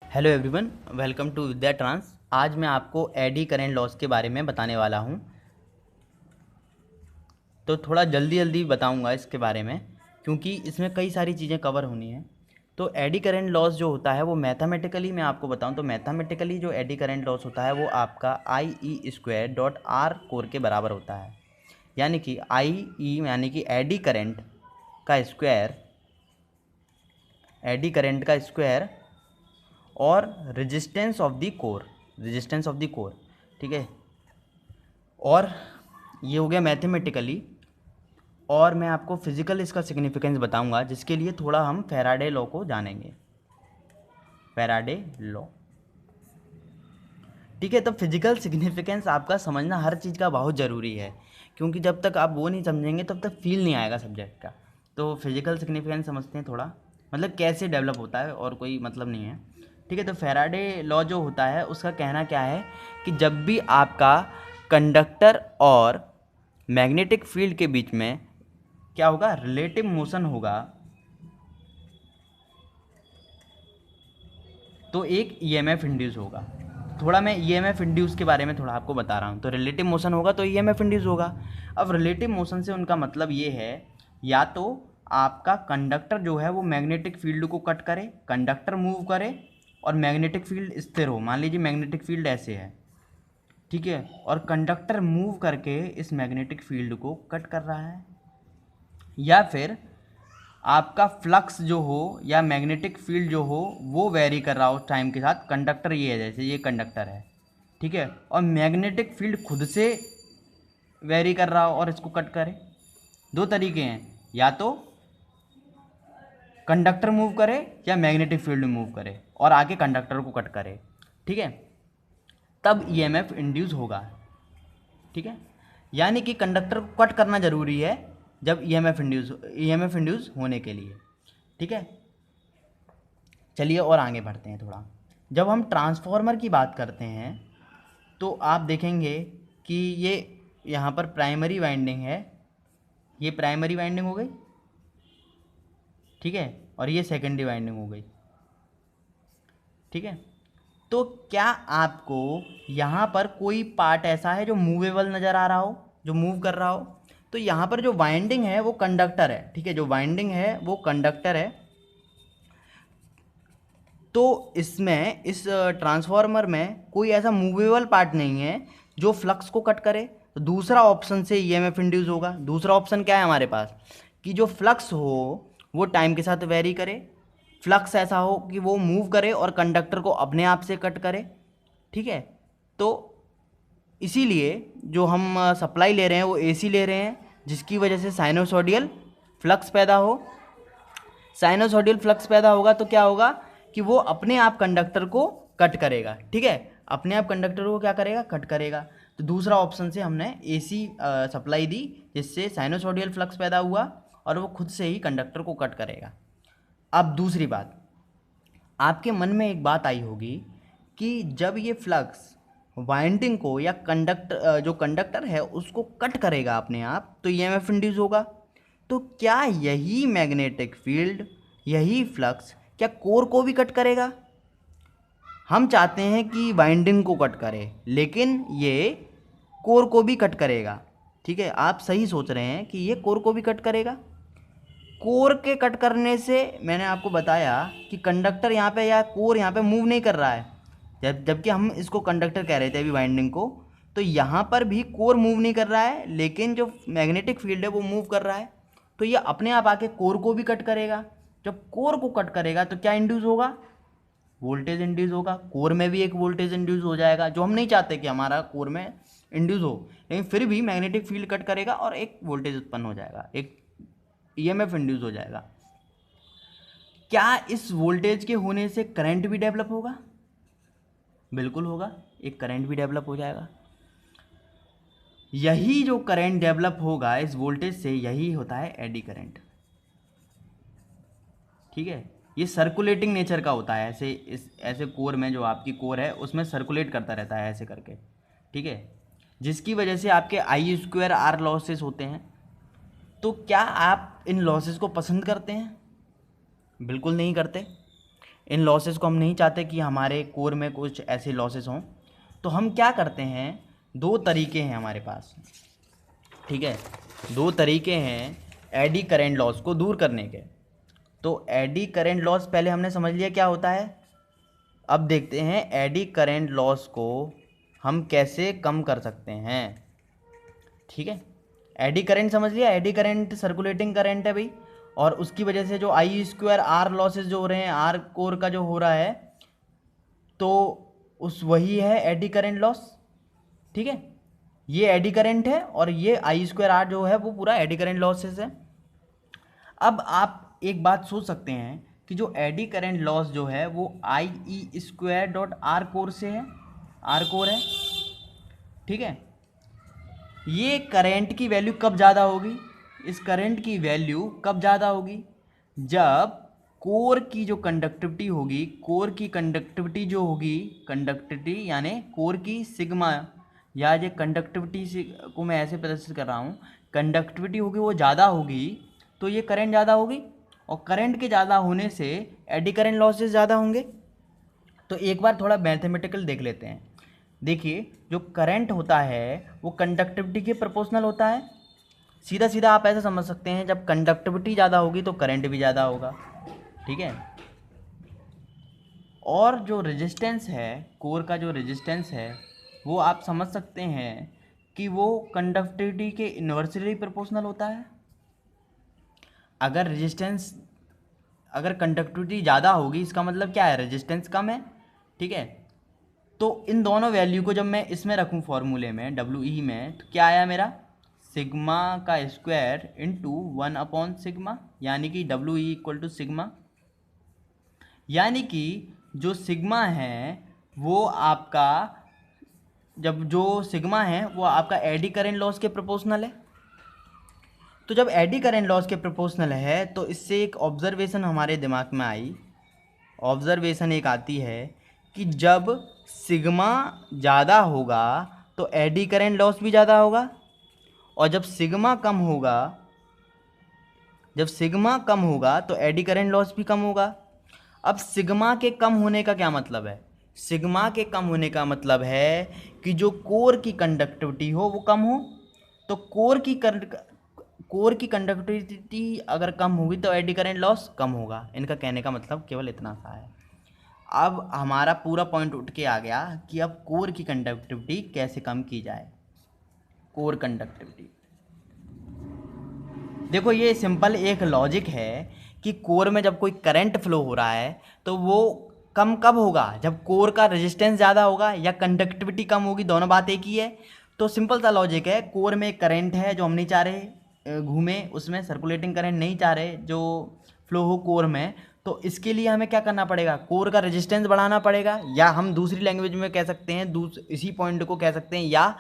Hello everyone, welcome to Vidya trans. आज मैं आपको एडी करेंट लॉस के बारे में बताने वाला हूं। तो थोड़ा जल्दी जल्दी बताऊंगा इसके बारे में, क्योंकि इसमें कई सारी चीज़ें कवर होनी हैं। तो एडी करेंट लॉस जो होता है वो मैथमेटिकली मैं आपको बताऊं तो मैथमेटिकली जो एडी करेंट लॉस होता है वो आपका IE² कोर के बराबर होता है। यानी कि IE यानी कि एडी करेंट का स्क्वायर और रेजिस्टेंस ऑफ द कोर, ठीक है। और ये हो गया मैथमेटिकली। और मैं आपको फिजिकल इसका सिग्निफिकेंस बताऊंगा, जिसके लिए थोड़ा हम फैराडे लॉ को जानेंगे। फैराडे लॉ, ठीक है। तो फिजिकल सिग्निफिकेंस आपका समझना हर चीज़ का बहुत ज़रूरी है, क्योंकि जब तक आप वो नहीं समझेंगे तब तक फील नहीं आएगा सब्जेक्ट का। तो फिजिकल सिग्निफिकेंस समझते हैं थोड़ा, मतलब कैसे डेवलप होता है, और कोई मतलब नहीं है, ठीक है। तो फैराडे लॉ जो होता है उसका कहना क्या है कि जब भी आपका कंडक्टर और मैग्नेटिक फील्ड के बीच में क्या होगा, रिलेटिव मोशन होगा, तो एक ईएमएफ इंड्यूस होगा। थोड़ा मैं ईएमएफ इंड्यूस के बारे में थोड़ा आपको बता रहा हूँ। तो रिलेटिव मोशन होगा तो ईएमएफ इंड्यूस होगा। अब रिलेटिव मोशन से उनका मतलब ये है, या तो आपका कंडक्टर जो है वो मैग्नेटिक फील्ड को कट करे, कंडक्टर मूव करे और मैग्नेटिक फील्ड स्थिर हो। मान लीजिए मैग्नेटिक फील्ड ऐसे है, ठीक है, और कंडक्टर मूव करके इस मैग्नेटिक फील्ड को कट कर रहा है। या फिर आपका फ्लक्स जो हो या मैग्नेटिक फील्ड जो हो वो वेरी कर रहा हो टाइम के साथ। कंडक्टर ये है, जैसे ये कंडक्टर है, ठीक है, और मैग्नेटिक फील्ड खुद से वेरी कर रहा हो और इसको कट करे। दो तरीके हैं, या तो कंडक्टर मूव करे या मैग्नेटिक फील्ड मूव करे और आगे कंडक्टर को कट करे, ठीक है, तब ईएमएफ इंड्यूस होगा, ठीक है। यानी कि कंडक्टर को कट करना जरूरी है जब ईएमएफ इंड्यूस होने के लिए, ठीक है। चलिए और आगे बढ़ते हैं थोड़ा। जब हम ट्रांसफार्मर की बात करते हैं तो आप देखेंगे कि ये यहाँ पर प्राइमरी वाइंडिंग है, ये प्राइमरी वाइंडिंग हो गई, ठीक है, और ये सेकेंडरी वाइंडिंग हो गई, ठीक है। तो क्या आपको यहाँ पर कोई पार्ट ऐसा है जो मूवेबल नज़र आ रहा हो, जो मूव कर रहा हो? तो यहाँ पर जो वाइंडिंग है वो कंडक्टर है, ठीक है, जो वाइंडिंग है वो कंडक्टर है। तो इसमें इस ट्रांसफार्मर में कोई ऐसा मूवेबल पार्ट नहीं है जो फ्लक्स को कट करे। तो दूसरा ऑप्शन से ईएमएफ इंड्यूस होगा। दूसरा ऑप्शन क्या है हमारे पास, कि जो फ्लक्स हो वो टाइम के साथ वेरी करे, फ्लक्स ऐसा हो कि वो मूव करे और कंडक्टर को अपने आप से कट करे, ठीक है। तो इसीलिए जो हम सप्लाई ले रहे हैं वो एसी ले रहे हैं, जिसकी वजह से साइनोसॉइडल फ्लक्स पैदा हो। साइनोसॉइडल फ्लक्स पैदा होगा तो क्या होगा कि वो अपने आप कंडक्टर को कट करेगा, ठीक है, अपने आप कंडक्टर को क्या करेगा, कट करेगा। तो दूसरा ऑप्शन से हमने एसी सप्लाई दी, जिससे साइनोसॉइडल फ्लक्स पैदा हुआ और वो खुद से ही कंडक्टर को कट करेगा। अब दूसरी बात, आपके मन में एक बात आई होगी कि जब ये फ्लक्स वाइंडिंग को या जो कंडक्टर है उसको कट करेगा अपने आप, तो ईएमएफ इंड्यूस होगा। तो क्या यही मैग्नेटिक फील्ड, यही फ्लक्स क्या कोर को भी कट करेगा? हम चाहते हैं कि वाइंडिंग को कट करे, लेकिन ये कोर को भी कट करेगा, ठीक है। आप सही सोच रहे हैं कि ये कोर को भी कट करेगा। कोर के कट करने से मैंने आपको बताया कि कंडक्टर यहाँ पे या कोर यहाँ पे मूव नहीं कर रहा है, जबकि हम इसको कंडक्टर कह रहे थे अभी वाइंडिंग को। तो यहाँ पर भी कोर मूव नहीं कर रहा है, लेकिन जो मैग्नेटिक फील्ड है वो मूव कर रहा है। तो ये अपने आप आके कोर को भी कट करेगा। जब कोर को कट करेगा तो क्या इंड्यूस होगा, वोल्टेज इंड्यूस होगा। कोर में भी एक वोल्टेज इंड्यूस हो जाएगा, जो हम नहीं चाहते कि हमारा कोर में इंड्यूस हो, लेकिन फिर भी मैग्नेटिक फील्ड कट करेगा और एक वोल्टेज उत्पन्न हो जाएगा, एक ईएमएफ इंड्यूस हो जाएगा। क्या इस वोल्टेज के होने से करंट भी डेवलप होगा? बिल्कुल होगा, एक करंट भी डेवलप हो जाएगा। यही जो करंट डेवलप होगा इस वोल्टेज से, यही होता है एडी करंट, ठीक है। ये सर्कुलेटिंग नेचर का होता है, ऐसे कोर में, जो आपकी कोर है उसमें सर्कुलेट करता रहता है ऐसे करके, ठीक है, जिसकी वजह से आपके I² लॉसेस होते हैं। तो क्या आप इन लॉसेस को पसंद करते हैं? बिल्कुल नहीं करते। इन लॉसेस को हम नहीं चाहते कि हमारे कोर में कुछ ऐसे लॉसेस हों। तो हम क्या करते हैं, दो तरीके हैं हमारे पास, ठीक है, दो तरीके हैं एडी करेंट लॉस को दूर करने के। तो एडी करेंट लॉस पहले हमने समझ लिया क्या होता है। अब देखते हैं एडी करेंट लॉस को हम कैसे कम कर सकते हैं। ठीक है, एडी करंट समझ लिया, एडी करंट सर्कुलेटिंग करंट है भाई, और उसकी वजह से जो आई स्क्वायर आर लॉसेज जो हो रहे हैं, आर कोर का जो हो रहा है, तो उस वही है एडी करंट लॉस। ठीक है, ये एडी करंट है और ये आई स्क्वायर आर जो है वो पूरा एडी करंट लॉसेस है। अब आप एक बात सोच सकते हैं कि जो एडी करंट लॉस जो है वो आई E square dot are core से है, आर कोर है। ठीक है, ये करंट की वैल्यू कब ज़्यादा होगी, इस करंट की वैल्यू कब ज़्यादा होगी, जब कोर की जो कंडक्टिविटी होगी, कोर की कंडक्टिविटी जो होगी, कंडक्टिविटी यानी कोर की सिग्मा, या ये कंडक्टिविटी से को मैं ऐसे प्रदर्शित कर रहा हूँ, कंडक्टिविटी होगी वो ज़्यादा होगी तो ये करंट ज़्यादा होगी, और करंट के ज़्यादा होने से एडी करंट लॉसेस ज़्यादा होंगे। तो एक बार थोड़ा मैथमेटिकल देख लेते हैं। देखिए, जो करंट होता है वो कंडक्टिविटी के प्रोपोर्शनल होता है। सीधा सीधा आप ऐसे समझ सकते हैं, जब कंडक्टिविटी ज़्यादा होगी तो करंट भी ज़्यादा होगा। ठीक है, और जो रेजिस्टेंस है, कोर का जो रेजिस्टेंस है, वो आप समझ सकते हैं कि वो कंडक्टिविटी के इन्वर्सली प्रोपोर्शनल होता है। अगर कंडक्टिविटी ज़्यादा होगी इसका मतलब क्या है, रेजिस्टेंस कम है। ठीक है, तो इन दोनों वैल्यू को जब मैं इसमें रखूँ फॉर्मूले में, डब्ल्यू ई में, तो क्या आया मेरा, सिग्मा का स्क्वायर इंटू 1 सिग्मा, यानी कि W E equal to sigma, यानी कि जो सिग्मा है वो आपका, जब जो सिग्मा है वो आपका एडी करंट लॉस के प्रोपोर्शनल है। तो जब एडी करंट लॉस के प्रोपोर्शनल है तो इससे एक ऑब्जर्वेशन हमारे दिमाग में आई, ऑब्जर्वेशन एक आती है कि जब सिग्मा ज़्यादा होगा तो एडी करंट लॉस भी ज़्यादा होगा, और जब सिग्मा कम होगा तो एडी करंट लॉस भी कम होगा। अब सिग्मा के कम होने का क्या मतलब है, सिग्मा के कम होने का मतलब है कि जो कोर की कंडक्टिविटी हो वो कम हो। तो कोर की कंडक्टिविटी अगर कम होगी तो एडी करंट लॉस कम होगा। इनका कहने का मतलब केवल इतना सा है। अब हमारा पूरा पॉइंट उठ के आ गया कि अब कोर की कंडक्टिविटी कैसे कम की जाए। कोर कंडक्टिविटी, देखो ये सिंपल एक लॉजिक है कि कोर में जब कोई करंट फ्लो हो रहा है तो वो कम कब होगा, जब कोर का रेजिस्टेंस ज़्यादा होगा या कंडक्टिविटी कम होगी, दोनों बात एक ही है। तो सिंपल सा लॉजिक है, कोर में एक करंट है जो हम नहीं चाह रहे घूमे, उसमें सर्कुलेटिंग करंट नहीं चाह रहे जो फ्लो हो कोर में, तो इसके लिए हमें क्या करना पड़ेगा, कोर का रेजिस्टेंस बढ़ाना पड़ेगा, या हम दूसरी लैंग्वेज में कह सकते हैं, इसी पॉइंट को कह सकते हैं, या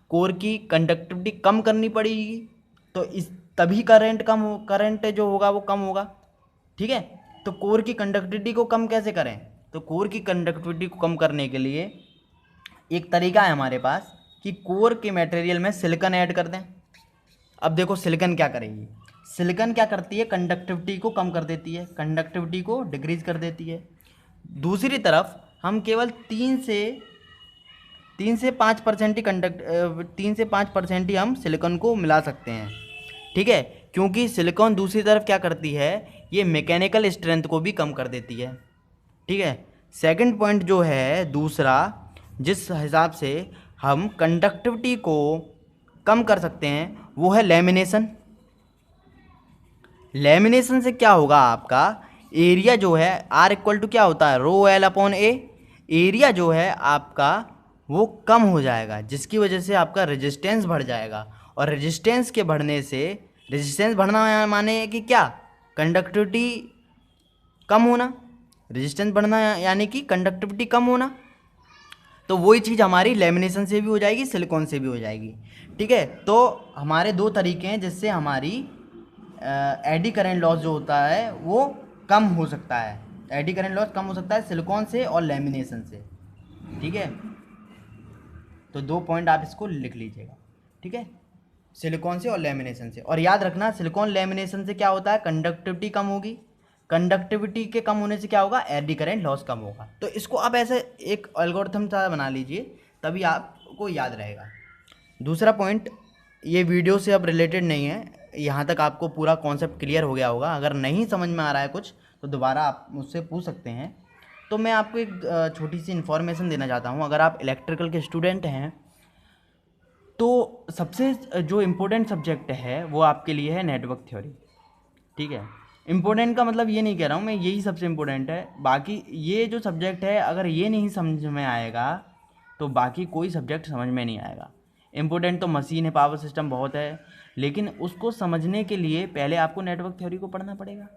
कोर की कंडक्टिविटी कम करनी पड़ेगी। तो इस तभी करंट जो होगा वो कम होगा। ठीक है, तो कोर की कंडक्टिविटी को कम कैसे करें, तो कोर की कंडक्टिविटी को कम करने के लिए एक तरीका है हमारे पास कि कोर के मटेरियल में सिलिकॉन ऐड कर दें। अब देखो सिलिकॉन क्या करेगी, सिलिकॉन क्या करती है, कंडक्टिविटी को कम कर देती है, कंडक्टिविटी को डिक्रीज कर देती है। दूसरी तरफ हम केवल 3 से 5% ही 3 से 5% ही हम सिलिकॉन को मिला सकते हैं। ठीक है, क्योंकि सिलिकॉन दूसरी तरफ क्या करती है, ये मैकेनिकल स्ट्रेंथ को भी कम कर देती है। ठीक है, सेकंड पॉइंट जो है दूसरा, जिस हिसाब से हम कंडक्टिविटी को कम कर सकते हैं वो है लेमिनेशन। लेमिनेशन से क्या होगा, आपका एरिया जो है आर इक्वल टू क्या होता है, रो एल अपॉन ए, एरिया जो है आपका वो कम हो जाएगा, जिसकी वजह से आपका रेजिस्टेंस बढ़ जाएगा, और रेजिस्टेंस के बढ़ने से, रेजिस्टेंस बढ़ना माने कि क्या, कंडक्टिविटी कम होना, रेजिस्टेंस बढ़ना यानी कि कंडक्टिविटी कम होना। तो वही चीज़ हमारी लेमिनेशन से भी हो जाएगी, सिलिकॉन से भी हो जाएगी। ठीक है, तो हमारे दो तरीके हैं जिससे हमारी एडी करंट लॉस जो होता है वो कम हो सकता है। एडी करंट लॉस कम हो सकता है सिलिकॉन से और लेमिनेशन से। ठीक है, तो 2 पॉइंट आप इसको लिख लीजिएगा। ठीक है, सिलिकॉन से और लेमिनेशन से, और याद रखना सिलिकॉन लेमिनेशन से क्या होता है, कंडक्टिविटी कम होगी, कंडक्टिविटी के कम होने से क्या होगा, एडी करंट लॉस कम होगा। तो इसको आप ऐसे एक एल्गोरिथम सा बना लीजिए, तभी आपको याद रहेगा। दूसरा पॉइंट, ये वीडियो से अब रिलेटेड नहीं है, यहाँ तक आपको पूरा कॉन्सेप्ट क्लियर हो गया होगा। अगर नहीं समझ में आ रहा है कुछ तो दोबारा आप मुझसे पूछ सकते हैं। तो मैं आपको एक छोटी सी इन्फॉर्मेशन देना चाहता हूँ। अगर आप इलेक्ट्रिकल के स्टूडेंट हैं तो सबसे जो इम्पोर्टेंट सब्जेक्ट है वो आपके लिए है नेटवर्क थ्योरी, ठीक है। इम्पोर्टेंट का मतलब ये नहीं कह रहा हूँ मैं, यही सबसे इम्पोर्टेंट है। बाकी ये जो सब्जेक्ट है, अगर ये नहीं समझ में आएगा तो बाकी कोई सब्जेक्ट समझ में नहीं आएगा। इम्पोर्टेंट तो मशीन है, पावर सिस्टम बहुत है, लेकिन उसको समझने के लिए पहले आपको नेटवर्क थ्योरी को पढ़ना पड़ेगा।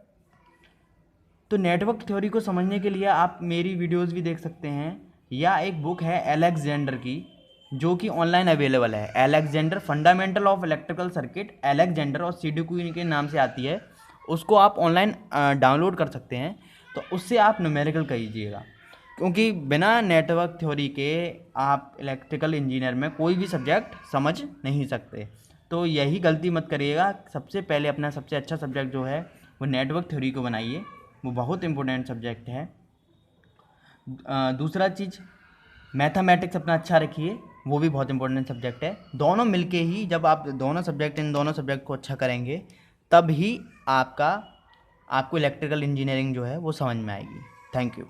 तो नेटवर्क थ्योरी को समझने के लिए आप मेरी वीडियोस भी देख सकते हैं, या एक बुक है एलेक्जेंडर की जो कि ऑनलाइन अवेलेबल है, Alexander fundamental of electrical circuit, Alexander और सीडीक्यू के नाम से आती है। उसको आप ऑनलाइन डाउनलोड कर सकते हैं। तो उससे आप न्यूमेरिकल कीजिएगा, क्योंकि बिना नेटवर्क थ्योरी के आप इलेक्ट्रिकल इंजीनियर में कोई भी सब्जेक्ट समझ नहीं सकते। तो यही गलती मत करिएगा। सबसे पहले अपना सबसे अच्छा सब्जेक्ट जो है वो नेटवर्क थ्योरी को बनाइए, वो बहुत इंपॉर्टेंट सब्जेक्ट है। दूसरा चीज़, मैथमेटिक्स अपना अच्छा रखिए, वो भी बहुत इंपॉर्टेंट सब्जेक्ट है। दोनों मिलके ही, जब आप इन दोनों सब्जेक्ट को अच्छा करेंगे तब ही आपको इलेक्ट्रिकल इंजीनियरिंग जो है वो समझ में आएगी। Thank you.